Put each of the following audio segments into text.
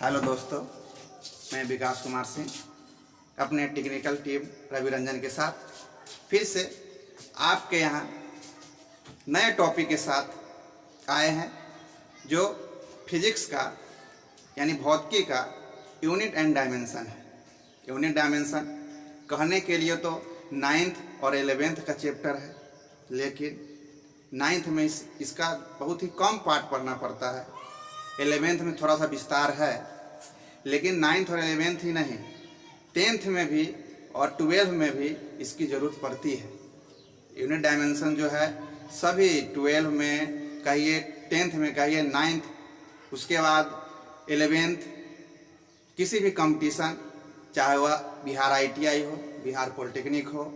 Hello दोस्तों, मैं विकास कुमार सिंह अपने टेक्निकल टीम रवि रंजन के साथ फिर से आपके यहाँ नए टॉपिक के साथ आए हैं, जो फिजिक्स का यानी भौतिकी का यूनिट एंड डायमेंशन है। यूनिट डायमेंशन कहने के लिए तो 9th और 11th का चैप्टर है, लेकिन 9th में इसका बहुत ही कम पार्ट पढ़ना पड़ता है। 11th में थोड़ा सा विस्तार है, लेकिन 9th और 11th ही नहीं, 10th में भी और 12th में भी इसकी ज़रूरत पड़ती है। यूनिट डायमेंशन जो है सभी 12 में कहिए, 10th में कहिए, 9th, उसके बाद 11th, किसी भी कंपटीशन, चाहे वह बिहार ITI हो, बिहार पॉलिटेक्निक हो,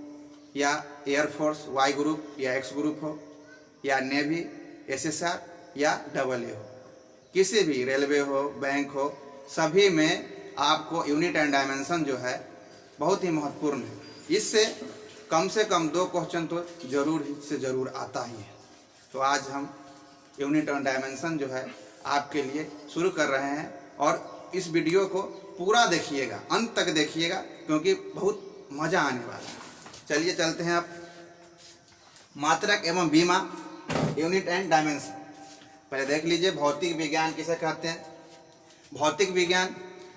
या एयरफोर्स Y ग्रुप या X ग्रुप हो, या नेवी SSR या AA हो, किसी भी रेलवे हो, बैंक हो, सभी में आपको यूनिट एंड डायमेंशन जो है बहुत ही महत्वपूर्ण है। इससे कम से कम 2 क्वेश्चन तो ज़रूर आता ही है। तो आज हम यूनिट एंड डायमेंशन जो है आपके लिए शुरू कर रहे हैं, और इस वीडियो को पूरा देखिएगा, अंत तक देखिएगा, क्योंकि बहुत मज़ा आने वाला है। चलिए चलते हैं अब मात्रक एवं बीमा, यूनिट एंड डायमेंशन। पहले देख लीजिए, भौतिक विज्ञान किसे कहते हैं। भौतिक विज्ञान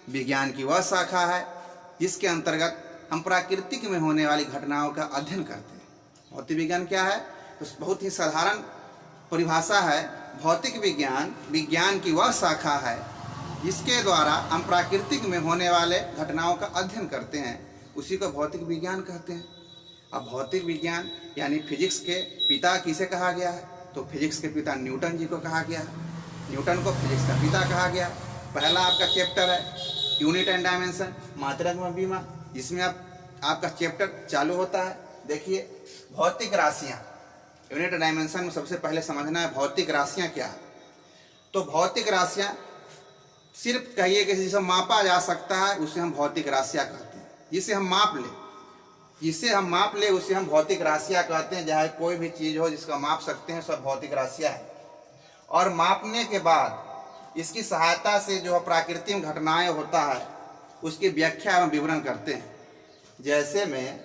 विज्ञान की वह शाखा है जिसके अंतर्गत हम प्राकृतिक में होने वाली घटनाओं का अध्ययन करते हैं। भौतिक विज्ञान क्या है? तो बहुत ही साधारण परिभाषा है। भौतिक विज्ञान विज्ञान की वह शाखा है जिसके द्वारा हम प्राकृतिक में होने वाले घटनाओं का अध्ययन करते हैं, उसी को भौतिक विज्ञान कहते हैं। अब भौतिक विज्ञान यानी फिजिक्स के पिता किसे कहा गया है? तो फिजिक्स के पिता न्यूटन जी को कहा गया है। न्यूटन को फिजिक्स का पिता कहा गया। पहला आपका चैप्टर है यूनिट एंड डायमेंशन, मात्रक एवं बीमा, जिसमें आपका चैप्टर चालू होता है। देखिए, भौतिक राशियाँ। यूनिट डायमेंशन में सबसे पहले समझना है भौतिक राशियाँ क्या है। तो भौतिक राशियाँ सिर्फ कहिए कि जिसे मापा जा सकता है उसे हम भौतिक राशियाँ कहते हैं। जिसे हम माप ले उसे हम भौतिक राशियाँ कहते हैं। चाहे कोई भी चीज़ हो जिसका माप सकते हैं, सब भौतिक राशियाँ है। और मापने के बाद इसकी सहायता से जो प्राकृतिक घटनाएं होता है उसकी व्याख्या एवं विवरण करते हैं। जैसे में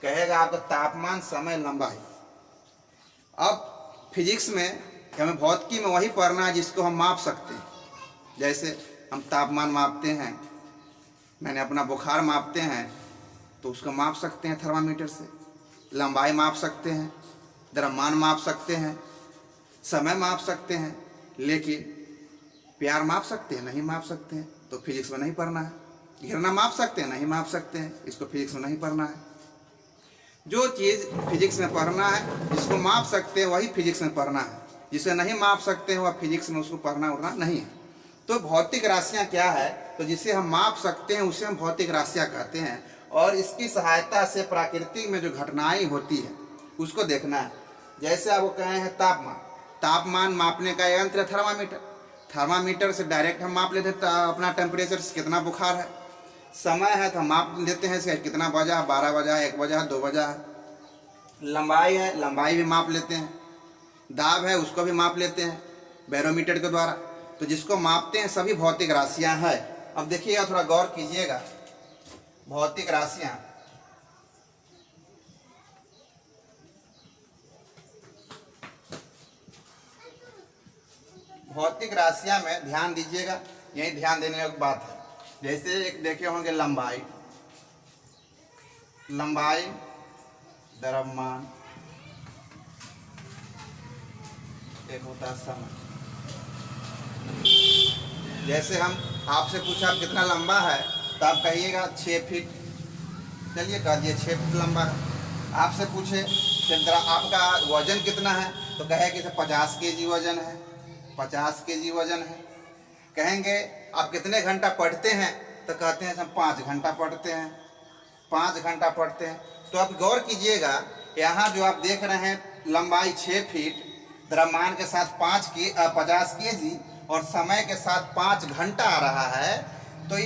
कहेगा आपका तापमान, समय, लंबाई। अब फिजिक्स में हमें भौतिकी में वही पढ़ना है जिसको हम माप सकते हैं। जैसे हम तापमान मापते हैं, मैंने अपना बुखार मापते हैं तो उसको माप सकते हैं थर्मामीटर से। लंबाई माप सकते हैं, द्रव्यमान माप सकते हैं, समय माप सकते हैं, लेकिन प्यार माप सकते हैं? नहीं माप सकते हैं, तो फिजिक्स में नहीं पढ़ना है। घिरना माप सकते हैं? नहीं माप सकते हैं, इसको फिजिक्स में नहीं पढ़ना है। जो चीज़ फिजिक्स में पढ़ना है, जिसको माप सकते हैं वही फिजिक्स में पढ़ना है। जिसे नहीं माप सकते हैं वह फिजिक्स में उसको पढ़ना उड़ना नहीं है। तो भौतिक राशियाँ क्या है? तो जिसे हम माप सकते हैं उसे हम भौतिक राशियाँ कहते हैं, और इसकी सहायता से प्राकृतिक में जो घटनाएं होती है उसको देखना है। जैसे आपको कहे हैं तापमान मापने का यंत्र है थर्मामीटर। थर्मामीटर से डायरेक्ट हम माप लेते हैं अपना टेम्परेचर से कितना बुखार है। समय है तो हम माप लेते हैं इसका कितना बजा, 12 बजा, 1 बजा, 2 बजा है। लंबाई है, लंबाई भी माप लेते हैं। दाब है, उसको भी माप लेते हैं बैरोमीटर के द्वारा। तो जिसको मापते हैं सभी भौतिक राशियाँ हैं। अब देखिएगा, थोड़ा गौर कीजिएगा। भौतिक राशियाँ में ध्यान दीजिएगा, यही ध्यान देने की बात है। जैसे एक देखे होंगे लंबाई, द्रव्यमान, एक होता है समय। जैसे हम आपसे पूछा आप कितना लंबा है, तो आप कहिएगा 6 फीट। चलिए कह दिए 6 फीट लंबा है। आपसे पूछे आपका वजन कितना है, तो कहे कि 50 kg वजन है, 50 kg वजन है। कहेंगे आप कितने घंटा पढ़ते हैं, तो कहते हैं हम 5 घंटा पढ़ते हैं, 5 घंटा पढ़ते हैं। तो आप गौर कीजिएगा, यहाँ जो आप देख रहे हैं लंबाई 6 फीट, द्रव्यमान के साथ 50 kg और समय के साथ 5 घंटा आ रहा है। तो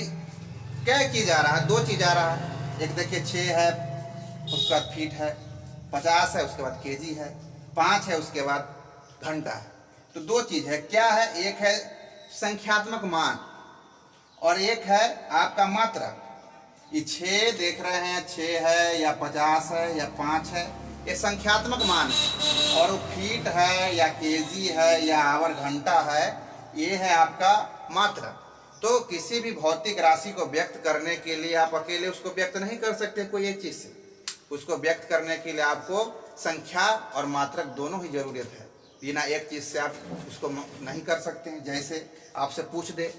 क्या चीज़ आ रहा है? 2 चीज़ आ रहा है। एक देखिए 6 है, उसके बाद फीट है, 50 है, उसके बाद केजी है, 5 है, उसके बाद घंटा है। तो 2 चीज़ है। क्या है? एक है संख्यात्मक मान, और एक है आपका मात्रक। ये 6 देख रहे हैं, 6 है या 50 है या 5 है, ये संख्यात्मक मान है। और वो फीट है या केजी है या आवर घंटा है, ये है आपका मात्रक। तो किसी भी भौतिक राशि को व्यक्त करने के लिए आप अकेले उसको व्यक्त नहीं कर सकते कोई एक चीज से। उसको व्यक्त करने के लिए आपको संख्या और मात्रक दोनों ही जरूरत है। बिना एक चीज से आप उसको नहीं कर सकते हैं। जैसे आपसे पूछ दे,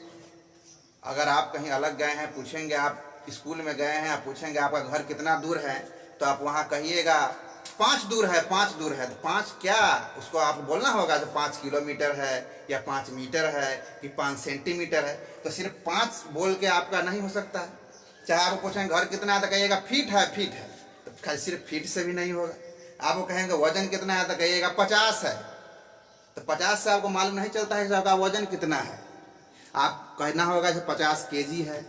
अगर आप कहीं अलग गए हैं, पूछेंगे, आप स्कूल में गए हैं, आप पूछेंगे आपका घर कितना दूर है, तो आप वहाँ कहिएगा 5 दूर है, 5 दूर है। तो 5 क्या, उसको आप बोलना होगा जो 5 किलोमीटर है या 5 मीटर है कि 5 सेंटीमीटर है। तो सिर्फ 5 बोल के आपका नहीं हो सकता है। चाहे आप पूछेंगे घर कितना है तो कहिएगा फीट है, फीट है। तो सिर्फ फीट से भी नहीं होगा। आपको कहेंगे वजन कितना है तो कहिएगा 50 है। तो 50 से आपको मालूम नहीं चलता है कि आपका वजन कितना है। आप कहना होगा कि 50 केजी है,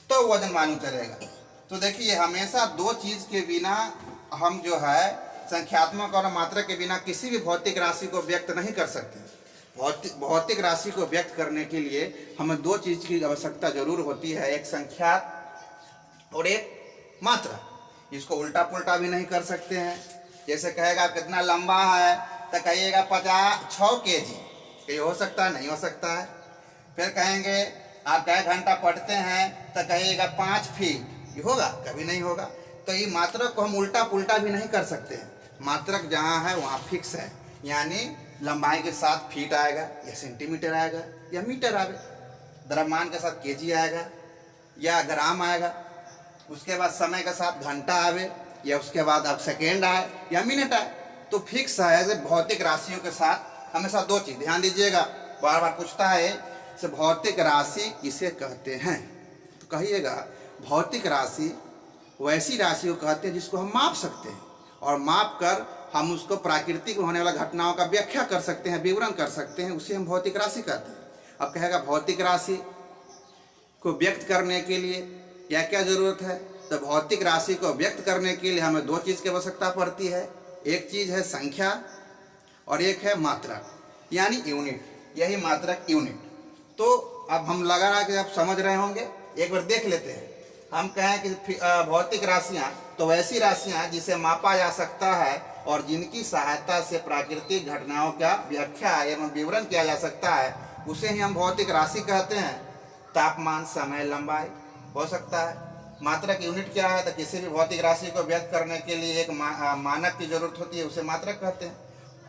तो वजन मालूम चलेगा। तो देखिए, हमेशा दो चीज के बिना हम जो है संख्यात्मक और मात्रक के बिना किसी भी भौतिक राशि को व्यक्त नहीं कर सकते। भौतिक राशि को व्यक्त करने के लिए हमें दो चीज की आवश्यकता जरूर होती है, एक संख्या और एक मात्रक। इसको उल्टा पुल्टा भी नहीं कर सकते हैं। जैसे कहेगा कितना लंबा है तो कहिएगा 6 केजी, ये हो सकता है? नहीं हो सकता है। फिर कहेंगे आप कई घंटा पढ़ते हैं तो कहिएगा 5 फीट, ये होगा? कभी नहीं होगा। तो ये मात्रक को हम उल्टा पुल्टा भी नहीं कर सकते हैं। मात्रक जहाँ है वहाँ फिक्स है, यानी लंबाई के साथ फीट आएगा या सेंटीमीटर आएगा या मीटर आएगा, द्रव्यमान के साथ केजी आएगा या ग्राम आएगा, उसके बाद समय के साथ घंटा आवे या उसके बाद अब सेकेंड आए या मिनट आए। तो फिक्स है। ऐसे भौतिक राशियों के साथ हमेशा दो चीज ध्यान दीजिएगा। बार बार पूछता है से भौतिक राशि किसे कहते हैं, तो कहिएगा भौतिक राशि वैसी राशि को कहते हैं जिसको हम माप सकते हैं, और माप कर हम उसको प्राकृतिक में होने वाला घटनाओं का व्याख्या कर सकते हैं, विवरण कर सकते हैं, उसे हम भौतिक राशि कहते हैं। अब कहेगा भौतिक राशि को व्यक्त करने के लिए क्या क्या जरूरत है, तो भौतिक राशि को व्यक्त करने के लिए हमें दो चीज की आवश्यकता पड़ती है। एक चीज है संख्या और एक है मात्रक, यानी यूनिट। यही मात्रक यूनिट। तो अब हम लगा रहा कि आप समझ रहे होंगे, एक बार देख लेते हैं। हम कहें कि भौतिक राशियां तो वैसी राशियां जिसे मापा जा सकता है और जिनकी सहायता से प्राकृतिक घटनाओं का व्याख्या एवं विवरण किया जा सकता है, उसे ही हम भौतिक राशि कहते हैं। तापमान, समय, लंबाई हो सकता है। मात्रक यूनिट क्या है, तो किसी भी भौतिक राशि को व्यक्त करने के लिए एक मानक की जरूरत होती है, उसे मात्रक कहते हैं।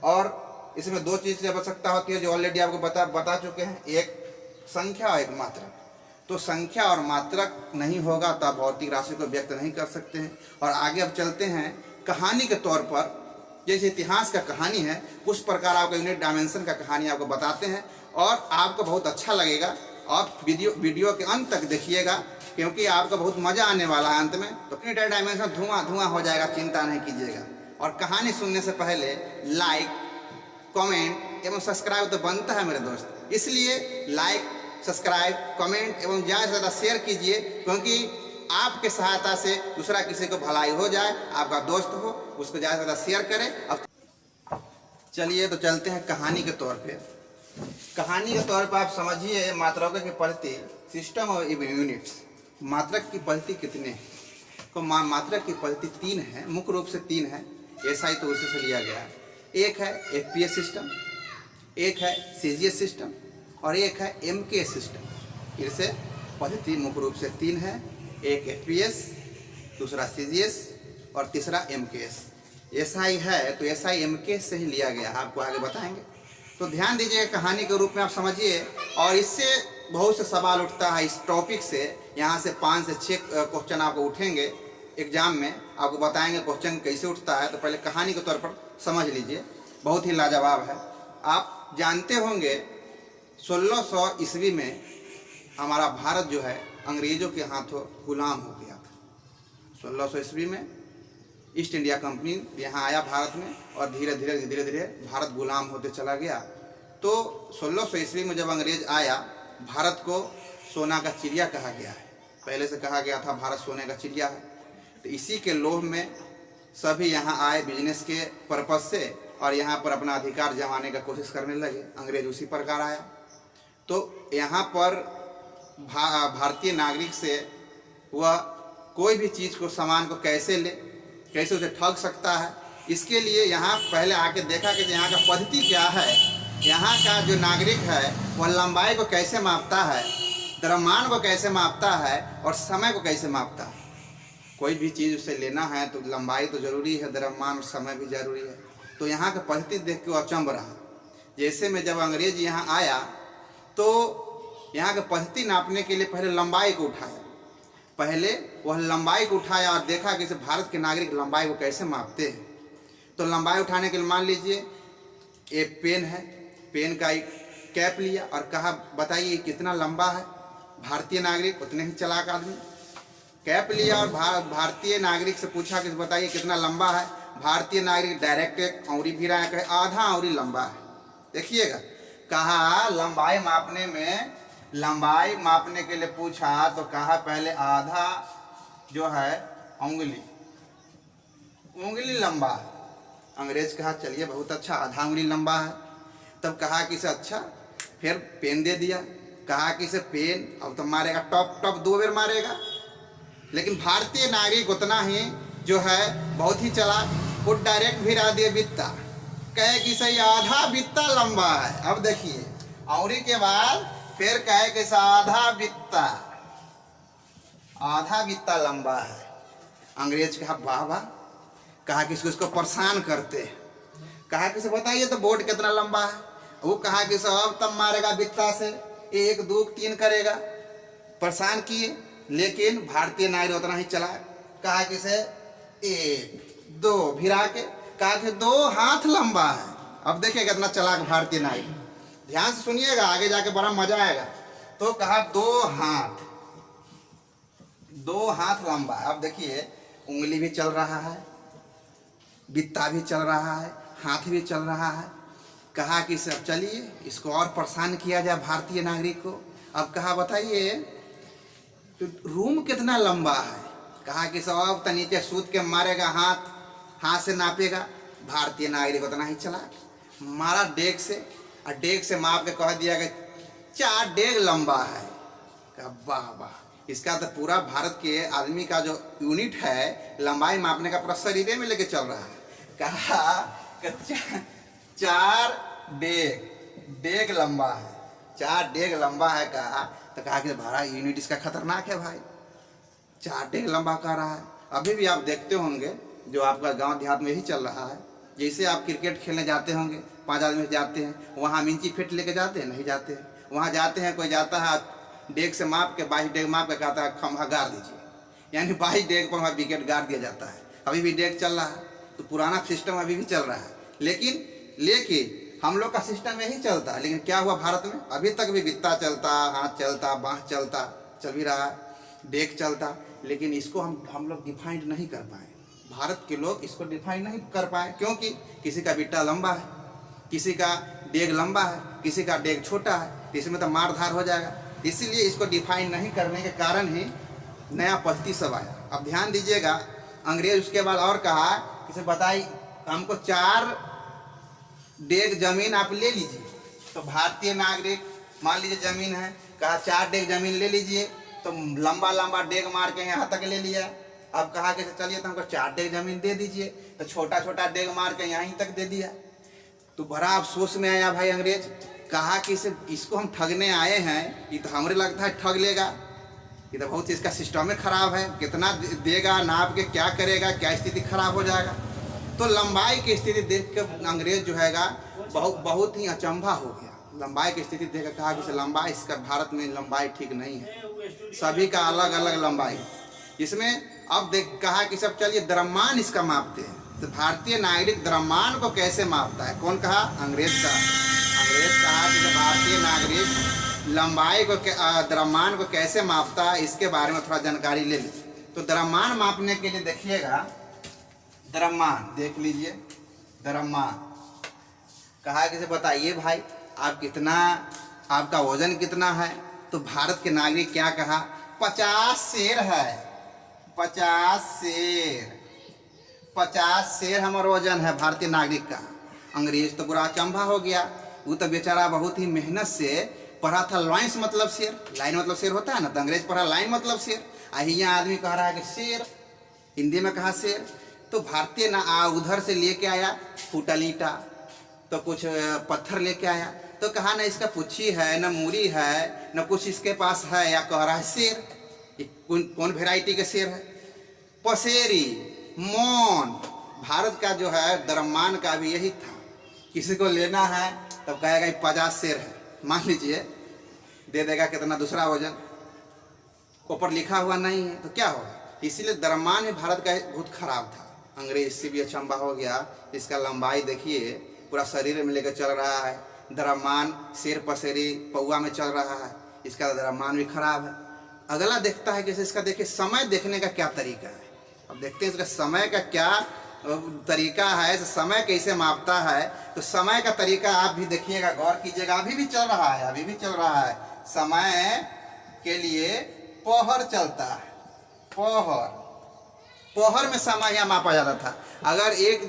और इसमें दो चीज की आवश्यकता होती है जो ऑलरेडी आपको बता चुके हैं, एक संख्या और एक मात्रक। तो संख्या और मात्रक नहीं होगा तो आप भौतिक राशि को व्यक्त नहीं कर सकते हैं। और आगे अब चलते हैं कहानी के तौर पर। जैसे इतिहास का कहानी है उस प्रकार आपका यूनिट डायमेंशन का कहानी आपको बताते हैं, और आपको बहुत अच्छा लगेगा। आप वीडियो के अंत तक देखिएगा, क्योंकि आपको बहुत मजा आने वाला है अंत में। तो यूनिट डायमेंशन धुआं हो जाएगा, चिंता नहीं कीजिएगा। और कहानी सुनने से पहले लाइक, कमेंट एवं सब्सक्राइब तो बनता है मेरे दोस्त, इसलिए लाइक, सब्सक्राइब, कमेंट एवं ज़्यादा से ज़्यादा शेयर कीजिए, क्योंकि आपके सहायता से दूसरा किसी को भलाई हो जाए, आपका दोस्त हो, उसको ज़्यादा से ज़्यादा शेयर करें। अब चलिए तो चलते हैं कहानी के तौर पे। कहानी के तौर पर आप समझिए मात्रकों की पद्धति, सिस्टम ऑफ यूनिट्स। मात्रक की पद्धति कितने हैं, तो मात्रक की पद्धति 3 है, मुख्य रूप से 3 है। ऐसा ही तो उसी से लिया गया है। एक है एफपीएस सिस्टम, एक है सीजीएस सिस्टम और एक है एमकेएस सिस्टम। फिर से पद्धति मुख्य रूप से 3 है, एक एफपीएस, दूसरा सीजीएस और तीसरा एमकेएस। एसआई है तो एसआई एमकेएस से ही लिया गया, आपको आगे बताएंगे। तो ध्यान दीजिए, कहानी के रूप में आप समझिए। और इससे बहुत से सवाल उठता है इस टॉपिक से। यहाँ से 5 से 6 क्वेश्चन आपको उठेंगे एग्जाम में, आपको बताएंगे क्वेश्चन कैसे उठता है। तो पहले कहानी के तौर पर समझ लीजिए, बहुत ही लाजवाब है। आप जानते होंगे 1600 ईस्वी में हमारा भारत जो है अंग्रेजों के हाथों गुलाम हो गया था। 1600 ईस्वी में ईस्ट इंडिया कंपनी यहाँ आया भारत में, और धीरे धीरे भारत गुलाम होते चला गया। तो 1600 ईस्वी में जब अंग्रेज आया, भारत को सोना का चिड़िया कहा गया है। पहले से कहा गया था भारत सोने का चिड़िया है। तो इसी के लोभ में सभी यहाँ आए बिजनेस के पर्पज से, और यहाँ पर अपना अधिकार जमाने का कोशिश करने लगे। अंग्रेज उसी प्रकार आया। तो यहाँ पर भारतीय नागरिक से वह कोई भी चीज़ को, सामान को कैसे ले, कैसे उसे ठग सकता है। इसके लिए यहाँ पहले आके देखा कि यहाँ का पद्धति क्या है, यहाँ का जो नागरिक है वह लंबाई को कैसे मापता है, द्रव्यमान को कैसे मापता है और समय को कैसे मापता है। कोई भी चीज़ उसे लेना है तो लंबाई तो ज़रूरी है, द्रव्यमान और समय भी ज़रूरी है। तो यहाँ का पद्धति देख के वो अचंभ रहा। जैसे में जब अंग्रेज यहाँ आया तो यहाँ के पद्धति नापने के लिए पहले लंबाई को उठाया, पहले वह लंबाई को उठाया और देखा कि भारत के नागरिक लंबाई को कैसे मापते हैं। तो लंबाई उठाने के लिए मान लीजिए एक पेन है, पेन का एक कैप लिया और कहा बताइए कितना लंबा है। भारतीय नागरिक उतने ही चालाक आदमी कैप लिया और भारतीय नागरिक से पूछा कि बताइए कितना लंबा है। भारतीय नागरिक डायरेक्ट एक अंगुरी भिराया, कहे आधा अंगुरी लंबा है। देखिएगा, कहा लंबाई मापने के लिए पूछा तो कहा पहले आधा जो है उंगली लंबा है। अंग्रेज कहा चलिए बहुत अच्छा, आधा उंगली लंबा है। तब कहा कि इसे अच्छा, फिर पेन दे दिया, कहा कि इसे पेन अब तो मारेगा, टॉप 2 बार मारेगा। लेकिन भारतीय नागरिक उतना ही जो है बहुत ही चला, वो डायरेक्ट भिरा दिए बित्ता, कहे कि सही आधा बित्ता लंबा है। अब देखिए अंगुरी के बाद फिर कहे कि आधा बित्ता लंबा है। अंग्रेज कहा वाह वाह, कहा कि इसको परेशान करते, कहा कि बताइए तो बोर्ड कितना लंबा है। वो कहा कि अब तब मारेगा बित्ता से, 1 2 3 करेगा। परेशान किए, लेकिन भारतीय नागरिक उतना ही चला, कहा कि 1 2 भिरा के कहा कि 2 हाथ लंबा है। अब देखिए कितना चलाक भारतीय नागरिक, ध्यान से सुनिएगा, आगे जाके बड़ा मजा आएगा। तो कहा 2 हाथ लंबा है। अब देखिए उंगली भी चल रहा है, बित्ता भी चल रहा है, हाथ भी चल रहा है। कहा कि सब चलिए इसको और परेशान किया जाए भारतीय नागरिक को। अब कहा बताइए तो रूम कितना लंबा है। कहा कि सब तो नीचे सूत के मारेगा, हाथ से नापेगा। भारतीय नागरिक उतना ही चला, मारा डेग से, और डेग से माप के कह दिया कि 4 डेग लंबा है। कहा वाह वाह, इसका तो पूरा भारत के आदमी का जो यूनिट है लंबाई मापने का पूरा शरीर में लेके चल रहा है। कहा कि 4 डेग लंबा है, 4 डेग लंबा है। कहा तो कहा कि भाड़ा यूनिट इसका खतरनाक है भाई, 4 डेग लंबा कह रहा है। अभी भी आप देखते होंगे जो आपका गांव देहात में ही चल रहा है, जैसे आप क्रिकेट खेलने जाते होंगे, 5 आदमी जाते हैं, वहाँ इंची फिट लेके जाते हैं, नहीं जाते हैं। वहाँ जाते हैं, कोई जाता है डेग से माप के 22 डेग माप के कहता है खम्भा गाड़ दीजिए, यानी 22 डेग पर वहाँ विकेट गाड़ दिया जाता है। अभी भी डेग चल रहा है, तो पुराना सिस्टम अभी भी चल रहा है। लेकिन हम लोग का सिस्टम यही चलता है। लेकिन क्या हुआ भारत में, अभी तक भी बित्ता चलता, हाथ चलता, बाँह चलता, चल भी रहा है, डेग चलता। लेकिन इसको हम लोग डिफाइंड नहीं कर पाए, भारत के लोग इसको डिफाइन नहीं कर पाए, क्योंकि किसी का बिट्टा लंबा है, किसी का डेग लंबा है, किसी का डेग छोटा है, इसमें तो मार धार हो जाएगा। इसीलिए इसको डिफाइन नहीं करने के कारण ही नया पद्धति सब आया। अब ध्यान दीजिएगा, अंग्रेज उसके बाद और कहा कि बताइए हमको 4 डेग जमीन आप ले लीजिए। तो भारतीय नागरिक मान लीजिए जमीन है, कहा 4 डेग जमीन ले लीजिए। तो लंबा डेग मार के यहाँ तक ले लिया। अब कहा कि चलिए तो हमको 4 डेग जमीन दे दीजिए। तो छोटा डेग मार के यहीं तक दे दिया। तो बड़ा अफसोस में आया भाई अंग्रेज, कहा कि इसको हम ठगने आए हैं, ये तो हमरे लगता है ठग लेगा, ये तो बहुत इसका सिस्टम खराब है, कितना देगा, नाप के क्या करेगा, क्या स्थिति खराब हो जाएगा। तो लंबाई की स्थिति देख कर अंग्रेज जो हैगा बहुत ही अचंभा हो गया। लंबाई की स्थिति देख कर कहा कि लंबाई इसका भारत में लंबाई ठीक नहीं है, सभी का अलग अलग लंबाई। इसमें अब कहा कि सब चलिए द्रव्यमान इसका मापते हैं। तो भारतीय नागरिक द्रव्यमान को कैसे मापता है, कौन कहा, अंग्रेज कहा। अंग्रेज कहा कि भारतीय नागरिक लंबाई को द्रव्यमान को कैसे मापता है, इसके बारे में थोड़ा जानकारी ले लें। तो द्रव्यमान मापने के लिए देखिएगा, द्रव्यमान देख लीजिए। द्रव्यमान कहा कि बताइए भाई आप कितना, आपका वजन कितना है। तो भारत के नागरिक क्या कहा, 50 शेर है, 50 शेर हमारा वजन है भारतीय नागरिक का। अंग्रेज तो बुरा अचंभा हो गया, वो तो बेचारा बहुत ही मेहनत से पढ़ा था लॉइंस मतलब शेर, लाइन मतलब शेर होता है ना, तो अंग्रेज पढ़ा लाइन मतलब शेर। यहाँ आदमी कह रहा है कि शेर, हिंदी में कहा शेर। तो भारतीय ना उधर से लेके आया फूटल ईंटा, तो कुछ पत्थर लेके आया, तो कहा ना इसका पुच्छी है, न मूरी है, न कुछ इसके पास है, या कह रहा है शेर। कौन वेराइटी के शेर है? पसेरी, मौन। भारत का जो है द्रव्यमान का भी यही था। किसी को लेना है तब कहेगा 50 शेर है, मान लीजिए, दे देगा कितना दूसरा वजन, ऊपर लिखा हुआ नहीं है तो क्या होगा। इसीलिए द्रव्यमान में भारत का बहुत खराब था। अंग्रेज से भी अचंबा हो गया। इसका लंबाई देखिए, पूरा शरीर में लेकर चल रहा है। द्रव्यमान शेर पसेरी पौवा में चल रहा है, इसका द्रव्यमान भी खराब है। अगला देखता है कि इसका देखिए समय देखने का क्या तरीका है। अब देखते हैं इसका समय का क्या तरीका है, समय कैसे मापता है। तो समय का तरीका आप भी देखिएगा, गौर कीजिएगा। अभी भी चल रहा है, अभी भी चल रहा है। समय के लिए पहर चलता है, पहर में समय यहाँ मापा जाता था। अगर एक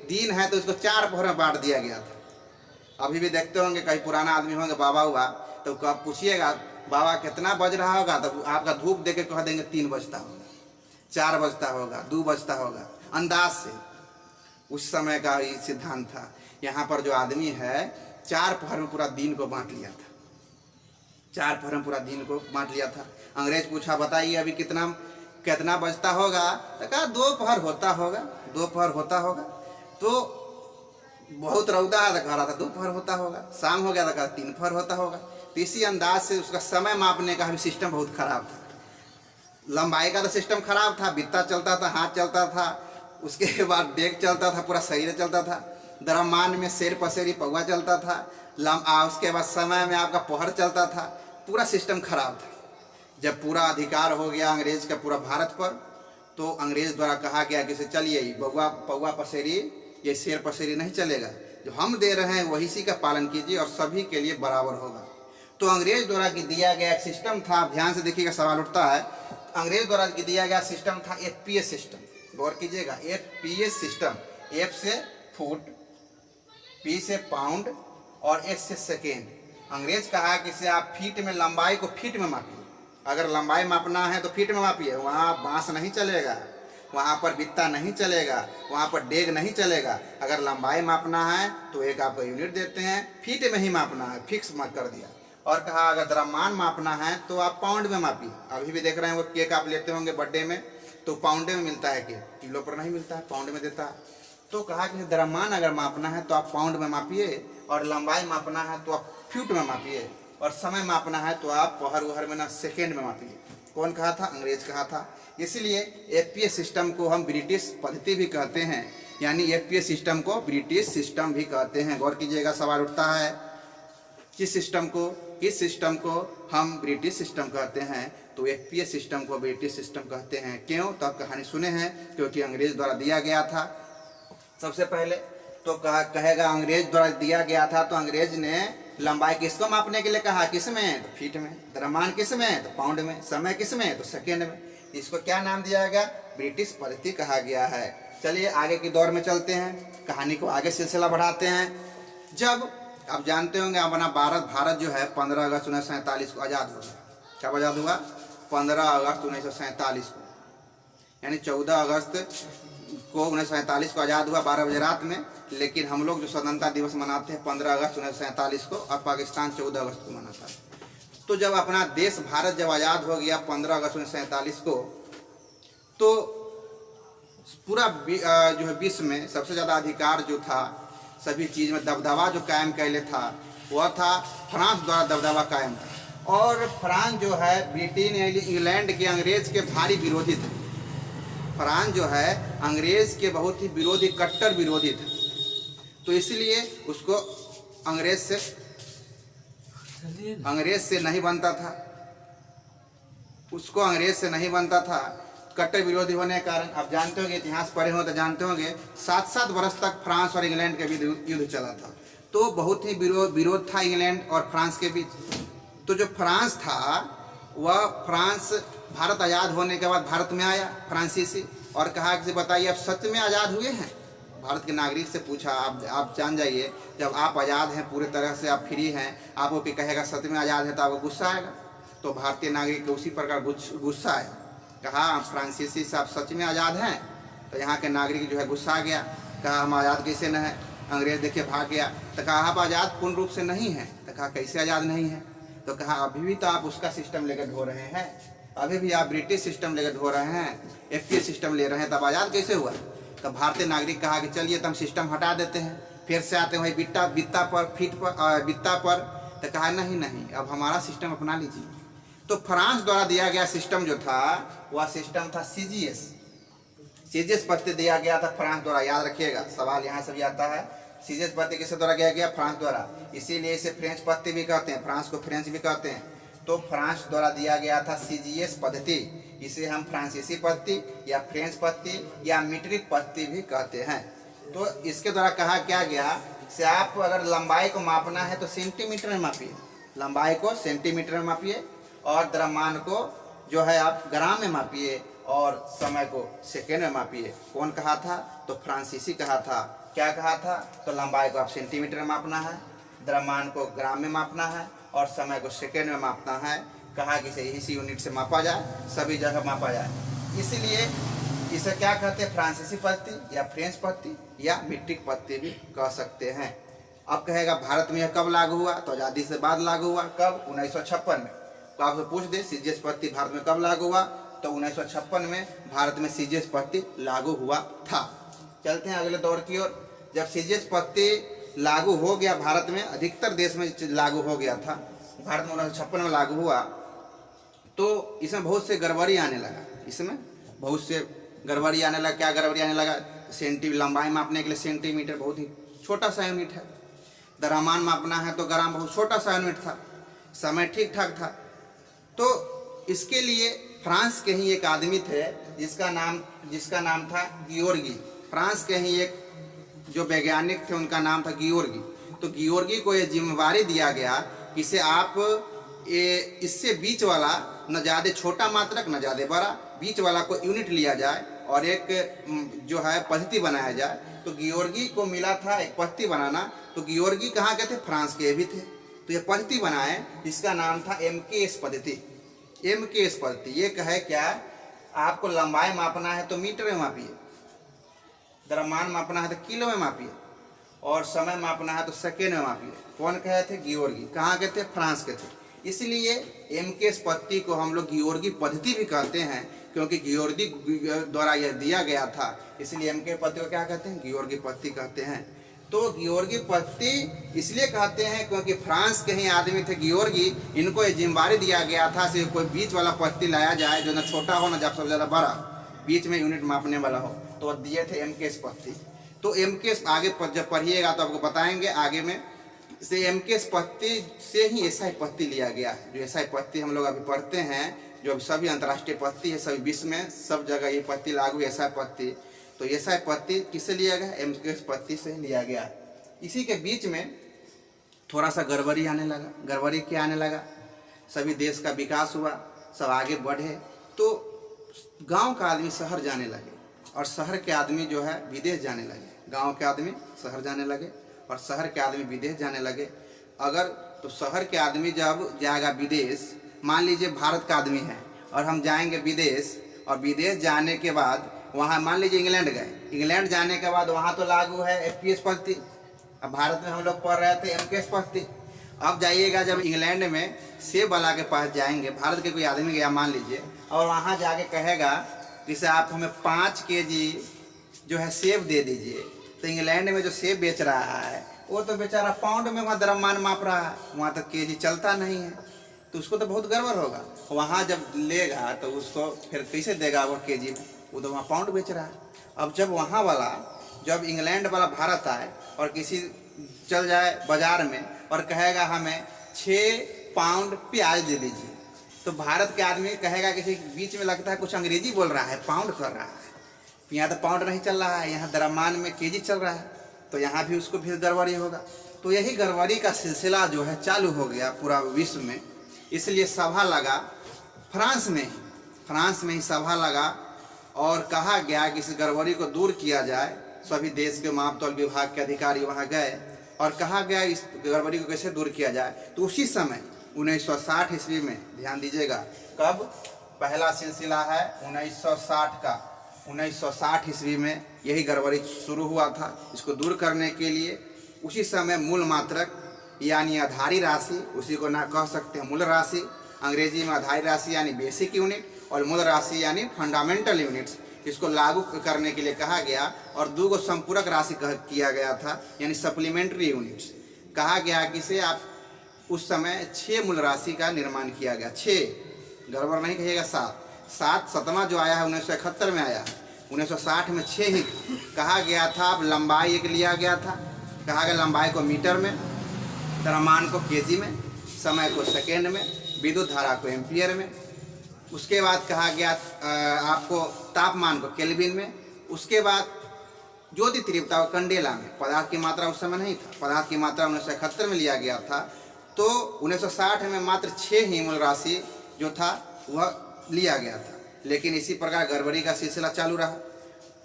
दिन है तो इसको 4 पहर में बांट दिया गया था। अभी भी देखते होंगे, कहीं पुराना आदमी होंगे, बाबा हुआ, तो कब पूछिएगा बाबा कितना बज रहा होगा, तो आपका धूप देके कह देंगे 3 बजता होगा, 4 बजता होगा, 2 बजता होगा, अंदाज से। उस समय का ये सिद्धांत था। यहाँ पर जो आदमी है 4 पहर में पूरा दिन को बांट लिया था, 4 पहर में पूरा दिन को बांट लिया था। अंग्रेज पूछा बताइए अभी कितना बजता होगा, तो कहा 2 पहर होता होगा, 2 पहर होता होगा। तो बहुत रौदा है तो कह रहा था 2 पहर होता होगा। शाम हो गया तो कहा 3 पहर होता होगा। तो इसी अंदाज से उसका समय मापने का भी सिस्टम बहुत खराब था। लंबाई का तो सिस्टम खराब था, बित्ता चलता था, हाथ चलता था, उसके बाद डेग चलता था, पूरा शरीर चलता था। द्रव्यमान में शेर पसेरी पौवा चलता था। उसके बाद समय में आपका पहर चलता था। पूरा सिस्टम खराब था। जब पूरा अधिकार हो गया अंग्रेज का पूरा भारत पर, तो अंग्रेज द्वारा कहा गया कि चलिए पौवा पसेरी, ये शेर पसेरी नहीं चलेगा, जो हम दे रहे हैं वही सी का पालन कीजिए और सभी के लिए बराबर होगा। तो अंग्रेज द्वारा दिया गया एक सिस्टम था। ध्यान से देखिएगा, सवाल उठता है। अंग्रेज द्वारा दिया गया सिस्टम था FPS सिस्टम। गौर कीजिएगा, FPS सिस्टम। F से फुट, P से पाउंड और S से सेकेंड। अंग्रेज कहा कि इसे आप फीट में, लंबाई को फीट में मापिए। अगर लंबाई मापना है तो फीट में मापिए। वहाँ बांस नहीं चलेगा, वहाँ पर बित्ता नहीं चलेगा, वहाँ पर डेग नहीं चलेगा। अगर लंबाई मापना है तो एक आपको यूनिट देते हैं, फीट में ही मापना है, फिक्स मत कर दिया। और कहा अगर द्रव्यमान मापना है तो आप पाउंड में मापिए। अभी भी देख रहे हैं वो केक आप लेते होंगे बर्थडे में, तो पाउंडे में मिलता है केक, किलो पर नहीं मिलता है, पाउंड में देता है। तो कहा कि द्रव्यमान अगर मापना है तो आप पाउंड में मापिए, और लंबाई मापना है तो आप फीट में मापिए, और समय मापना है तो आप पहर वहर में ना सेकेंड में मापिए। कौन कहा था? अंग्रेज कहा था। इसलिए FPS सिस्टम को हम ब्रिटिश पद्धति भी कहते हैं, यानी FPS सिस्टम को ब्रिटिश सिस्टम भी कहते हैं। गौर कीजिएगा, सवाल उठता है किस सिस्टम को हम ब्रिटिश सिस्टम कहते हैं? तो FPS सिस्टम को ब्रिटिश सिस्टम कहते हैं। क्यों? तो आप कहानी सुने हैं, क्योंकि अंग्रेज द्वारा दिया गया था। सबसे पहले तो कहेगा अंग्रेज द्वारा दिया गया था, तो अंग्रेज ने लंबाई किसको मापने के लिए कहा? किस में? तो फीट में। द्रव्यमान किस में? तो पाउंड में। समय किस में? तो सेकेंड में। इसको क्या नाम दिया गया? ब्रिटिश पद्धति कहा गया है। चलिए आगे की दौर में चलते हैं, कहानी को आगे सिलसिला बढ़ाते हैं। जब आप जानते होंगे अपना भारत जो है 15 अगस्त 1947 को आज़ाद हो गया। कब आज़ाद हुआ? 15 अगस्त 1947 को, यानी 14 अगस्त को 1947 को आज़ाद हुआ 12 बजे रात में। लेकिन हम लोग जो स्वतंत्रता दिवस मनाते हैं 15 अगस्त 1947 को, और पाकिस्तान 14 अगस्त को मनाता है। तो जब अपना देश भारत जब आज़ाद हो गया 15 अगस्त 1947 को, तो पूरा जो है विश्व में सबसे ज़्यादा अधिकार जो था, सभी चीज़ में दबदबा जो कायम कैले था, वह था फ्रांस द्वारा दबदबा कायम था। और फ्रांस जो है ब्रिटेन इंग्लैंड के, अंग्रेज के भारी विरोधी थे। फ्रांस जो है अंग्रेज के बहुत ही विरोधी, कट्टर विरोधी थे। तो इसलिए उसको अंग्रेज से नहीं बनता था, उसको अंग्रेज से नहीं बनता था, कट्टर विरोधी होने के कारण। आप जानते होंगे, इतिहास पढ़े हो तो जानते होंगे, 7-7 वर्ष तक फ्रांस और इंग्लैंड के बीच युद्ध चला था। तो बहुत ही विरोध था इंग्लैंड और फ्रांस के बीच। तो जो फ्रांस था वह फ्रांस भारत आज़ाद होने के बाद भारत में आया फ्रांसीसी, और कहा कि बताइए आप सच में आज़ाद हुए हैं? भारत के नागरिक से पूछा, आप जान जाइए, जब आप आज़ाद हैं, पूरे तरह से आप फ्री हैं, आपको कोई कहेगा सच में आज़ाद है तो आपको गुस्सा आएगा। तो भारतीय नागरिक को उसी प्रकार गुस्सा आया। कहा फ्रांसीसी साहब सच में आज़ाद हैं? तो यहाँ के नागरिक जो है गुस्सा आ गया, कहा हम आज़ाद कैसे न है, अंग्रेज देखिए भाग गया। तो कहा आप आज़ाद पूर्ण रूप से नहीं हैं। तो कहा कैसे आज़ाद नहीं है? तो कहा अभी भी तो आप उसका सिस्टम लेकर ढो रहे हैं, अभी भी आप ब्रिटिश सिस्टम लेकर ढो रहे हैं, FPA सिस्टम ले रहे हैं, तब आज़ाद कैसे हुआ? तो भारतीय नागरिक कहा कि चलिए तो हम सिस्टम हटा देते हैं, फिर से आते हैं वही बित्ता पर। तो कहा नहीं, अब हमारा सिस्टम अपना लीजिए। तो फ्रांस द्वारा दिया गया सिस्टम जो था वह सिस्टम था सीजीएस पद्धति दिया गया था फ्रांस द्वारा। याद रखिएगा, सवाल यहाँ से भी आता है, सीजीएस पद्धति किसके द्वारा दिया गया? फ्रांस द्वारा। इसीलिए इसे फ्रेंच पद्धति भी कहते हैं, फ्रांस को फ्रेंच भी कहते हैं। तो फ्रांस द्वारा दिया गया था सीजीएस पद्धति, इसे हम फ्रांसीसी पद्धति या फ्रेंच पद्धति या मीट्रिक पद्धति भी कहते हैं। तो इसके द्वारा कहा क्या गया से आप अगर लंबाई को मापना है तो सेंटीमीटर में मापिए, लंबाई को सेंटीमीटर में मापिए, और द्रव्यमान को जो है आप ग्राम में मापिए, और समय को सेकेंड में मापिए। कौन कहा था? तो फ्रांसीसी कहा था। क्या कहा था? तो लंबाई को आप सेंटीमीटर में मापना है, द्रव्यमान को ग्राम में मापना है, और समय को सेकेंड में मापना है। कहा कि इसी यूनिट से मापा जाए, सभी जगह मापा जाए। इसलिए इसे क्या कहते हैं? फ्रांसीसी पद्धति या फ्रेंच पद्धति या मीट्रिक पद्धति भी कह सकते हैं। अब कहेगा भारत में यह कब लागू हुआ? तो आज़ादी से बाद लागू हुआ। कब? 1956 में। तो आपसे पूछ दे सीजीएस पद्धति भारत में कब लागू हुआ? तो 1956 में भारत में सीजीएस पद्धति लागू हुआ था। चलते हैं अगले दौर की ओर। जब सीजीएस पद्धति लागू हो गया भारत में, अधिकतर देश में लागू हो गया था, भारत में 1956 में लागू हुआ, तो इसमें बहुत से गड़बड़ी आने लगा। इसमें बहुत से गड़बड़ी आने लगा। क्या गड़बड़ी आने लगा? लंबाई मापने के लिए सेंटीमीटर बहुत ही छोटा सा यूनिट है, द्रव्यमान मापना है तो ग्राम बहुत छोटा सा यूनिट था, समय ठीक ठाक था। तो इसके लिए फ्रांस के ही एक आदमी थे जिसका नाम था गियोर्गी। फ्रांस के ही एक जो वैज्ञानिक थे उनका नाम था गियोर्गी। तो गियोर्गी को ये जिम्मेवारी दिया गया कि इसे आप इससे बीच वाला, न ज़्यादा छोटा मात्रक न ज़्यादा बड़ा, बीच वाला को यूनिट लिया जाए और एक जो है पद्धति बनाया जाए। तो गियोर्गी को मिला था एक पद्धति बनाना। तो गियोर्गी कहाँ के थे? फ्रांस के भी थे। तो ये पद्धति बनाए, इसका नाम था MKS पद्धति। MKS पद्धति ये कहे क्या? आपको लंबाई मापना है तो मीटर में मापिए, द्रव्यमान मापना है तो किलो में मापिए, और समय मापना है तो सेकेंड में मापिए। कौन कहे थे? गियोर्गी। कहाँ के थे? फ्रांस के थे। इसलिए MKS पद्धति को हम लोग गियोर्गी पद्धति भी कहते हैं, क्योंकि गियोर्गी द्वारा यह दिया गया था। इसलिए MKS पद्धति को क्या कहते हैं? गियोर्गी पद्धति कहते हैं। तो गियोर्गी पद्धति इसलिए कहते हैं क्योंकि फ्रांस के ही आदमी थे गियोर्गी, इनको ये जिम्मेवारी दिया गया था से कोई बीच वाला पद्धति लाया जाए जो ना छोटा हो ना सबसे ज़्यादा बड़ा, बीच में यूनिट मापने वाला हो। तो दिए थे MKS पद्धति। तो MKS आगे जब पढ़िएगा तो आपको बताएंगे आगे में, से MKS पद्धति से ही SI पद्धति लिया गया। जो SI पद्धति हम लोग अभी पढ़ते हैं, जो सभी अंतर्राष्ट्रीय पद्धति है, सभी विश्व में सब जगह ये पद्धति लागू है, SI पद्धति। तो SI पद्धति किससे लिया गया? MKS पद्धति से लिया गया। इसी के बीच में थोड़ा सा गड़बड़ी आने लगा। गड़बड़ी क्या आने लगा? सभी देश का विकास हुआ, सब आगे बढ़े, तो गांव का आदमी शहर जाने लगे और शहर के आदमी जो है विदेश जाने लगे। गांव के आदमी शहर जाने लगे और शहर के आदमी विदेश जाने लगे। अगर तो शहर के आदमी जब जाएगा विदेश, मान लीजिए भारत का आदमी है और हम जाएंगे विदेश, और विदेश जाने के बाद वहाँ मान लीजिए इंग्लैंड गए, इंग्लैंड जाने के बाद वहाँ तो लागू है FPS पद्धति। अब भारत में हम लोग पढ़ रहे थे MKS पद्धति। अब जाइएगा जब इंग्लैंड में सेब वाला के पास जाएंगे, भारत के कोई आदमी गया मान लीजिए, और वहाँ जाके कहेगा जैसे आप हमें 5 kg जो है सेब दे दीजिए, तो इंग्लैंड में जो सेब बेच रहा है वो तो बेचारा पाउंड में वहाँ द्रव्यमान माप रहा है, वहाँ तक KG चलता नहीं है, तो उसको तो बहुत गड़बड़ होगा। वहाँ जब लेगा तो उसको फिर कैसे देगा वो KG में? वो तो वहाँ पाउंड बेच रहा है। अब जब वहाँ वाला, जब इंग्लैंड वाला भारत आए और किसी चल जाए बाजार में और कहेगा हमें 6 पाउंड प्याज दे दीजिए, तो भारत के आदमी कहेगा किसी बीच में लगता है कुछ अंग्रेजी बोल रहा है, पाउंड कर रहा है। यहाँ तो पाउंड नहीं चल रहा है, यहाँ द्रव्यमान में KG चल रहा है, तो यहाँ भी उसको फिर गड़बड़ी होगा। तो यही गड़बड़ी का सिलसिला जो है चालू हो गया पूरा विश्व में। इसलिए सभा लगा फ्रांस में ही सभा लगा और कहा गया कि इस गड़बड़ी को दूर किया जाए, सभी देश के माप तौल विभाग के अधिकारी वहाँ गए और कहा गया इस गड़बड़ी को कैसे दूर किया जाए। तो उसी समय 1960 ईस्वी में, ध्यान दीजिएगा, कब पहला सिलसिला है 1960 का, 1960 ईस्वी में यही गड़बड़ी शुरू हुआ था। इसको दूर करने के लिए उसी समय मूल मात्रक यानी आधारी राशि, उसी को ना कह सकते हैं मूल राशि, अंग्रेजी में आधारी राशि यानी बेसिक यूनिट और मूल राशि यानी फंडामेंटल यूनिट्स, इसको लागू करने के लिए कहा गया। और 2 को संपूरक राशि किया गया था यानी सप्लीमेंट्री यूनिट्स। कहा गया कि से आप उस समय 6 मूल राशि का निर्माण किया गया, 6, गड़बड़ नहीं कहिएगा, 7 7वां जो आया है 1971 में आया है, 1960 में 6 ही कहा गया था। अब लंबाई एक लिया गया था, कहा गया लंबाई को मीटर में, द्रव्यमान को केजी में, समय को सेकेंड में, विद्युत धारा को एम्पियर में। उसके बाद कहा गया आपको तापमान को केल्विन में। उसके बाद ज्योति तीव्रता को कंडेला में। पदार्थ की मात्रा उस समय नहीं था, पदार्थ की मात्रा 1971 में लिया गया था। तो 1960 में मात्र 6 ही मूल राशि जो था वह लिया गया था, लेकिन इसी प्रकार गड़बड़ी का सिलसिला चालू रहा।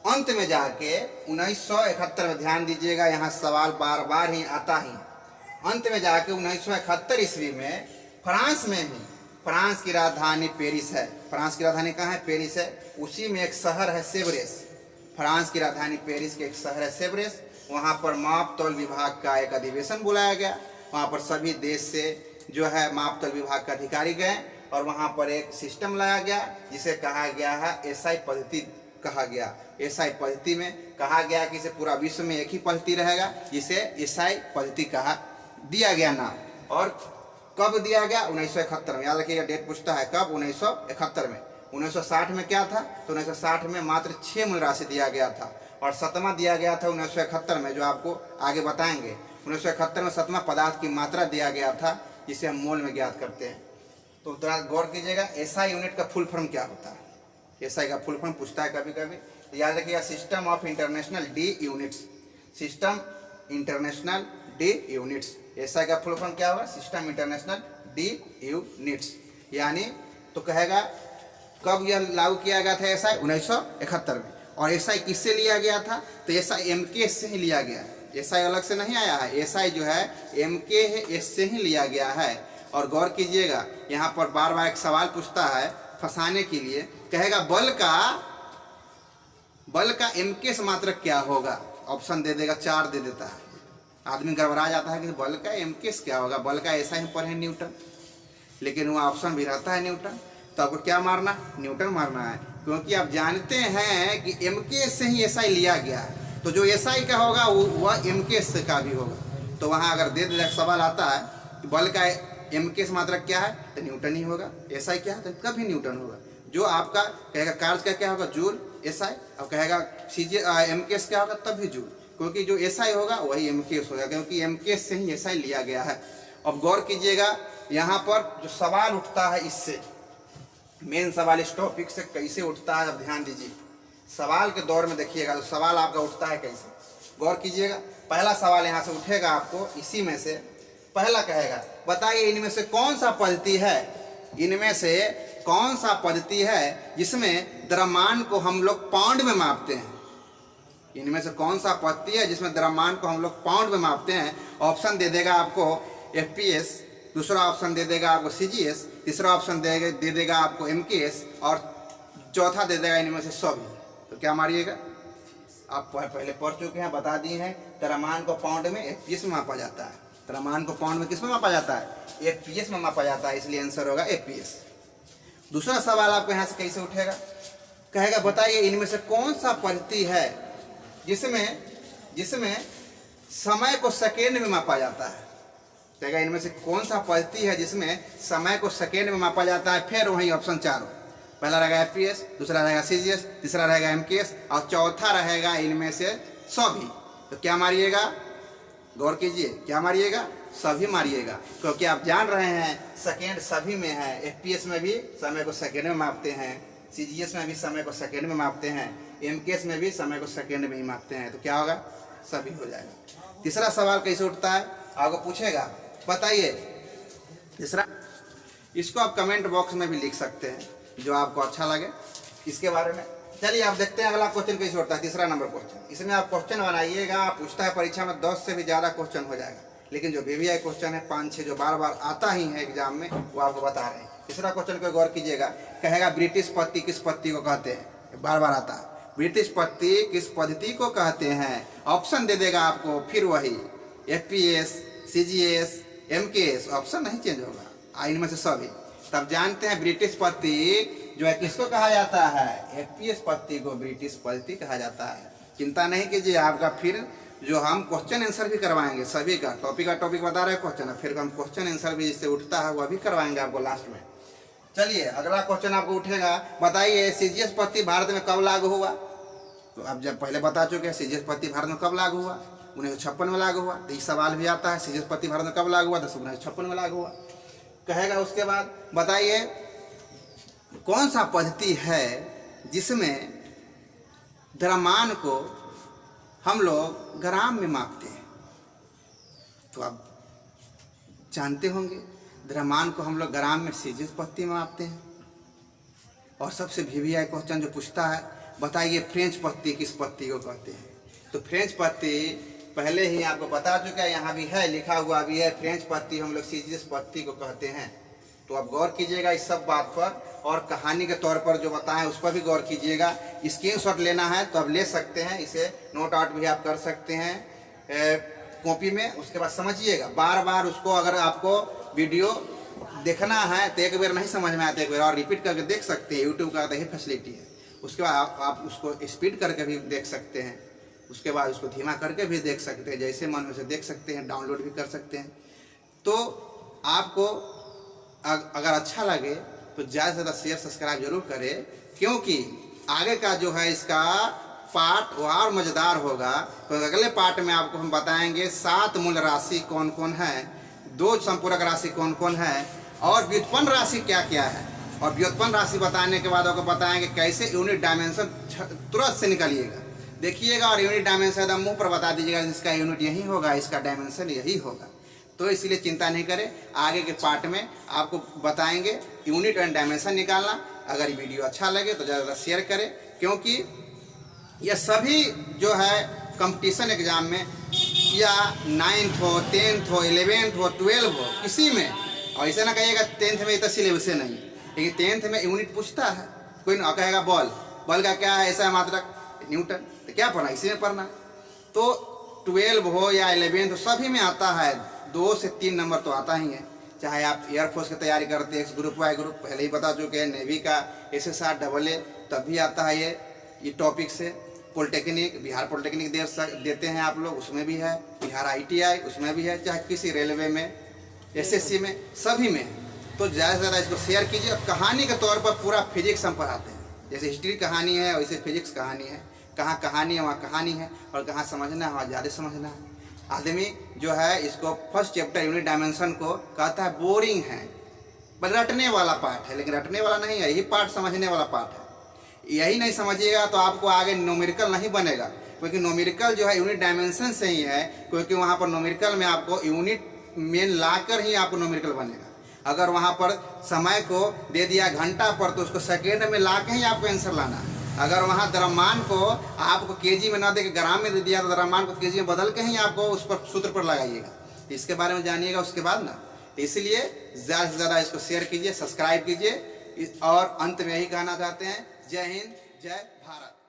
अंत में जाके 1971 में, ध्यान दीजिएगा यहाँ सवाल बार बार ही आता ही, अंत में जाके 1971 ईस्वी में फ्रांस में ही, फ्रांस की राजधानी पेरिस है, फ्रांस की राजधानी कहाँ है, पेरिस है, उसी में एक शहर है सेवरेस, फ्रांस की राजधानी पेरिस के एक शहर है सेवरेस। वहाँ पर माप तौल विभाग का एक अधिवेशन बुलाया गया। वहाँ पर सभी देश से जो है माप तौल विभाग के अधिकारी गए और वहाँ पर एक सिस्टम लाया गया जिसे कहा गया है एसआई पद्धति कहा गया। एसआई पद्धति में कहा गया कि इसे पूरा विश्व में एक ही पद्धति रहेगा, जिसे एसआई पद्धति कहा दिया गया नाम। और कब दिया गया, 1971 में। याद रखिएगा, डेट पूछता है कब, 1971 में। 1960 में क्या था, तो 1960 में मात्र 6 मूल राशि दिया गया था और 7वां दिया गया था 1971 में, जो आपको आगे बताएंगे। 1971 में 7वां पदार्थ की मात्रा दिया गया था, जिसे हम मोल में ज्ञात करते हैं। तो थोड़ा गौर कीजिएगा, एसआई यूनिट का फुल फॉर्म क्या होता है। एसआई का फुल फॉर्म पूछता है कभी कभी, तो याद रखिएगा, system of international D units, system international D units. SI का फुल फॉर्म क्या होगा, सिस्टम इंटरनेशनल डी यूनिट्स। यानी तो कहेगा कब यह लागू किया गया था एसआई, 1971 में। और एसआई किससे लिया गया था, तो एसआई एमकेएस से ही लिया गया है। एसआई अलग से नहीं आया है, एसआई जो है एमकेएस से ही लिया गया है। और गौर कीजिएगा, यहाँ पर बार बार एक सवाल पूछता है फंसाने के लिए, कहेगा बल का एमकेएस मात्रक क्या होगा। ऑप्शन दे देगा, 4 दे देता है। आदमी गड़बड़ा जाता है कि बल का एमकेएस क्या होगा, बल का ऐसा ही पढ़े न्यूटन, लेकिन वो ऑप्शन भी रहता है न्यूटन। तो आपको क्या मारना, न्यूटन मारना है, क्योंकि आप जानते हैं कि एमकेएस से ही एसआई लिया गया है। तो जो एसआई का होगा वह एमकेएस का भी होगा। तो वहाँ अगर दे दे सवाल आता है कि बल का एमकेएस मात्रक क्या है, तो न्यूटन ही होगा। एसआई क्या है, तो कभी न्यूटन होगा। जो आपका कहेगा कार्य का क्या होगा, जूल, एसआई। अब कहेगा एमकेएस क्या होगा, तब भी जूल, क्योंकि जो एसआई होगा वही एमकेएस होगा, क्योंकि एमकेएस से ही एसआई लिया गया है। अब गौर कीजिएगा, यहाँ पर जो सवाल उठता है, इससे मेन सवाल इस टॉपिक से कैसे उठता है, अब ध्यान दीजिए। सवाल के दौर में देखिएगा तो सवाल आपका उठता है कैसे, गौर कीजिएगा। पहला सवाल यहाँ से उठेगा आपको, इसी में से पहला कहेगा, बताइए इनमें से कौन सा पद्धति है, इनमें से कौन सा पद्धति है जिसमें द्रव्यमान को हम लोग पाउंड में मापते हैं। इनमें से कौन सा पद्धति है जिसमें द्रव्यमान को हम लोग पाउंड में मापते हैं। ऑप्शन दे देगा आपको एफपीएस, दूसरा ऑप्शन दे देगा आपको सीजीएस, तीसरा ऑप्शन दे देगा आपको एमकेएस और चौथा दे देगा इनमें से सभी। तो क्या मारिएगा, आप पहले पढ़ चुके हैं, बता दिए हैं। द्रव्यमान को पाउंड में एफपीएस में मापा जाता है। द्रव्यमान को पाउंड में किस में मापा जाता है, एफपीएस में मापा जाता है, इसलिए आंसर होगा एफपीएस। दूसरा सवाल आपको यहाँ से कैसे उठेगा, कहेगा बताइए इनमें से कौन सा पद्धति है जिसमें समय को सेकेंड में मापा जाता है। कहेगा इनमें से कौन सा पद्धति है जिसमें समय को सेकेंड में मापा जाता है। फिर वही ऑप्शन चारों, पहला रहेगा एफपीएस, दूसरा रहेगा सीजीएस, तीसरा रहेगा एमकेएस और चौथा रहेगा इनमें से सभी। तो क्या मारिएगा, गौर कीजिए, क्या मारिएगा, सभी मारिएगा, क्योंकि आप जान रहे हैं सेकेंड सभी में है। एफपीएस में भी समय को सेकेंड में मापते हैं, सीजीएस में भी समय को सेकेंड में मापते हैं, एमकेएस में भी समय को सेकेंड में ही मापते हैं। तो क्या होगा, सभी हो जाएगा। तीसरा सवाल कैसे उठता है, आपको पूछेगा बताइए तीसरा, इसको आप कमेंट बॉक्स में भी लिख सकते हैं जो आपको अच्छा लगे इसके बारे में। चलिए आप देखते हैं अगला क्वेश्चन कैसे होता है। तीसरा नंबर क्वेश्चन, इसमें आप क्वेश्चन बनाइएगा, पूछता है परीक्षा में 10 से भी ज़्यादा क्वेश्चन हो जाएगा, लेकिन जो VVI क्वेश्चन है 5-6 जो बार बार आता ही है एग्जाम में, वो आपको बता रहे हैं। तीसरा क्वेश्चन को गौर कीजिएगा, कहेगा ब्रिटिश पद्धति किस पद्धति को कहते हैं, बार बार आता है। ब्रिटिश पद्धति किस पद्धति को कहते हैं, ऑप्शन दे देगा आपको, फिर वही FPS, CGS, MKS, ऑप्शन नहीं चेंज होगा, इनमें से सभी। तब जानते हैं ब्रिटिश पद्धति जो है किसको कहा जाता है, FPS पद्धति को ब्रिटिश पद्धति कहा जाता है। चिंता नहीं कीजिए, आपका फिर जो हम क्वेश्चन आंसर भी करवाएंगे सभी का टॉपिक बता रहे हैं क्वेश्चन, फिर हम क्वेश्चन आंसर भी जिससे उठता है वह भी करवाएंगे आपको लास्ट में। चलिए अगला क्वेश्चन आपको उठेगा, बताइए CGS पद्धति भारत में कब लागू हुआ। तो अब जब पहले बता चुके हैं CGS पद्धति भारत में कब लागू हुआ, 1956 में लागू हुआ। तो इस सवाल भी आता है CGS पद्धति भारत में कब लागू हुआ, तो 1956 में लागू हुआ कहेगा। उसके बाद बताइए कौन सा पद्धति है जिसमें द्रव्यमान को हम लोग ग्राम में मापते हैं। तो आप जानते होंगे द्रव्यमान को हम लोग ग्राम में CGS पद्धति में मापते हैं। और सबसे VVI क्वेश्चन जो पूछता है, बताइए फ्रेंच पद्धति किस पद्धति को कहते हैं। तो फ्रेंच पद्धति पहले ही आपको बता चुका है, यहाँ भी है लिखा हुआ भी है, फ्रेंच पद्धति हम लोग CGS पद्धति को कहते हैं। तो आप गौर कीजिएगा इस सब बात पर, और कहानी के तौर पर जो बताएं उस पर भी गौर कीजिएगा। स्क्रीनशॉट लेना है तो आप ले सकते हैं, इसे नोट आउट भी आप कर सकते हैं कॉपी में। उसके बाद समझिएगा, बार बार उसको अगर आपको वीडियो देखना है तो एक बार नहीं समझ में आता, एक बार और रिपीट करके देख सकते हैं, यूट्यूब का तो यही फैसिलिटी है। उसके बाद आप उसको स्पीड करके भी देख सकते हैं, उसके बाद उसको धीमा करके भी देख सकते हैं, जैसे मन वैसे देख सकते हैं, डाउनलोड भी कर सकते हैं। तो आपको अगर अच्छा लगे तो ज़्यादा से ज़्यादा शेयर सब्सक्राइब जरूर करें, क्योंकि आगे का जो है इसका पार्ट वो और मज़ेदार होगा। तो अगले पार्ट में आपको हम बताएंगे 7 मूल राशि कौन कौन है, 2 संपूरक राशि कौन कौन है, और व्युत्पन्न राशि क्या क्या है। और व्युत्पन्न राशि बताने के बाद आपको बताएंगे कैसे यूनिट डायमेंशन तुरंत से निकालिएगा, देखिएगा, और यूनिट डायमेंशन एकदम मुँह पर बता दीजिएगा, इसका यूनिट यही होगा, इसका डायमेंशन यही होगा। तो इसलिए चिंता नहीं करें, आगे के पार्ट में आपको बताएंगे यूनिट एंड डायमेंशन निकालना। अगर वीडियो अच्छा लगे तो ज़्यादा शेयर करें, क्योंकि यह सभी जो है कंपटीशन एग्जाम में, या 9th हो, 10th हो, 11th हो, 12th हो, किसी में, और ऐसा ना कहिएगा 10th में इतना सिलेबस से नहीं, लेकिन 10th में यूनिट पूछता है। कोई ना कहेगा बॉल का क्या है, ऐसा है मात्रक न्यूटन, तो क्या पढ़ना, इसी में पढ़ना है। तो 12 हो या 11th हो, सभी में आता है, 2 से 3 नंबर तो आता ही है। चाहे आप एयरफोर्स की तैयारी करते हैं, ग्रुप वाई ग्रुप पहले ही बता चुके हैं, नेवी का SSR AA तब भी आता है ये टॉपिक से। पॉलिटेक्निक, बिहार पॉलिटेक्निक देते हैं आप लोग, उसमें भी है, बिहार ITI उसमें भी है, चाहे किसी रेलवे में, SSC में, सभी में। तो ज़्यादा से ज़्यादा इसको शेयर कीजिए। और कहानी के तौर पर पूरा फिजिक्स हम पढ़ाते हैं, जैसे हिस्ट्री कहानी है वैसे फिजिक्स कहानी है, कहाँ कहानी है वहाँ कहानी है, और कहाँ समझना है वहाँ ज़्यादा समझना है। आदमी जो है इसको फर्स्ट चैप्टर यूनिट डायमेंशन को कहता है बोरिंग है, बस रटने वाला पार्ट है, लेकिन रटने वाला नहीं है, यही पार्ट समझने वाला पार्ट है। यही नहीं समझिएगा तो आपको आगे न्यूमेरिकल नहीं बनेगा, क्योंकि न्यूमेरिकल जो है यूनिट डायमेंशन से ही है, क्योंकि वहाँ पर न्यूमेरिकल में आपको यूनिट मेन लाकर ही आपको न्यूमेरिकल बनेगा। अगर वहाँ पर समय को दे दिया घंटा पर, तो उसको सेकेंड में ला के ही आपको आंसर लाना है। अगर वहाँ द्रव्यमान को आपको केजी में ना दे के ग्राम में दे दिया, तो द्रव्यमान को केजी में बदल के ही आपको उस पर सूत्र पर लगाइएगा। इसके बारे में जानिएगा उसके बाद ना। इसलिए ज़्यादा से ज़्यादा इसको शेयर कीजिए, सब्सक्राइब कीजिए, और अंत में यही कहना चाहते हैं, जय हिंद, जय भारत।